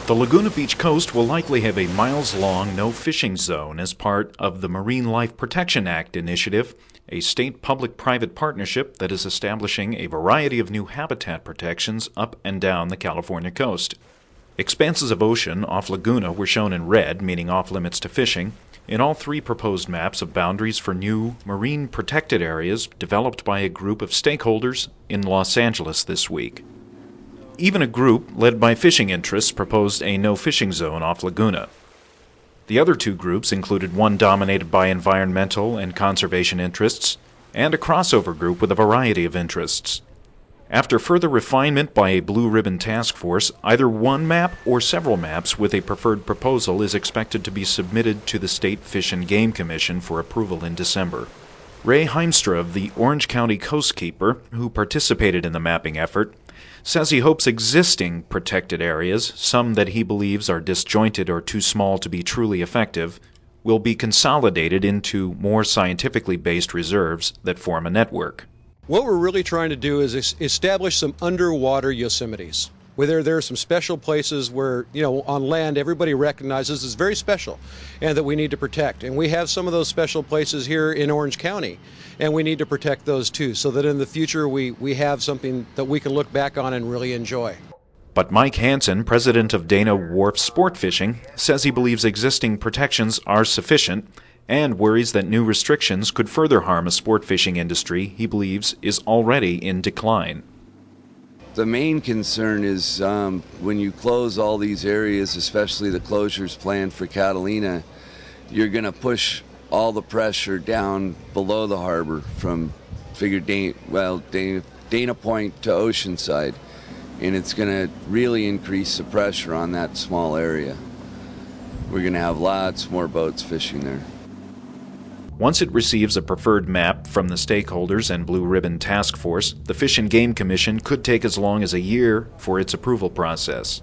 The Laguna Beach coast will likely have a miles-long no-fishing zone as part of the Marine Life Protection Act initiative, a state public-private partnership that is establishing a variety of new habitat protections up and down the California coast. Expanses of ocean off Laguna were shown in red, meaning off-limits to fishing, in all three proposed maps of boundaries for new marine protected areas developed by a group of stakeholders in Los Angeles this week. Even a group led by fishing interests proposed a no-fishing zone off Laguna. The other two groups included one dominated by environmental and conservation interests, and a crossover group with a variety of interests. After further refinement by a Blue Ribbon task force, either one map or several maps with a preferred proposal is expected to be submitted to the State Fish and Game Commission for approval in December. Ray Heimstra of the Orange County Coastkeeper, who participated in the mapping effort, says he hopes existing protected areas, some that he believes are disjointed or too small to be truly effective, will be consolidated into more scientifically based reserves that form a network. What we're really trying to do is establish some underwater Yosemites. Whether there are some special places where, on land everybody recognizes is very special and that we need to protect. And we have some of those special places here in Orange County, and we need to protect those too, so that in the future we have something that we can look back on and really enjoy. But Mike Hansen, president of Dana Wharf Sport Fishing, says he believes existing protections are sufficient and worries that new restrictions could further harm a sport fishing industry he believes is already in decline. The main concern is when you close all these areas, especially the closures planned for Catalina, you're going to push all the pressure down below the harbor from Dana Point to Oceanside, and it's going to really increase the pressure on that small area. We're going to have lots more boats fishing there. Once it receives a preferred map from the stakeholders and Blue Ribbon Task Force, the Fish and Game Commission could take as long as a year for its approval process.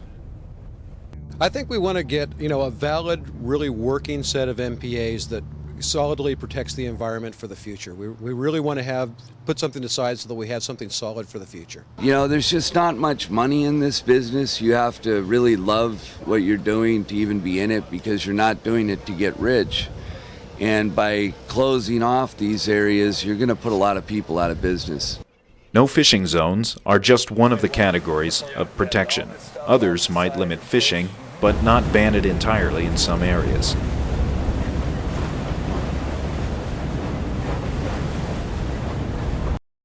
I think we want to get, a valid, really working set of MPAs that solidly protects the environment for the future. We really want to put something aside so that we have something solid for the future. There's just not much money in this business. You have to really love what you're doing to even be in it, because you're not doing it to get rich. And by closing off these areas, you're going to put a lot of people out of business. No fishing zones are just one of the categories of protection. Others might limit fishing, but not ban it entirely in some areas.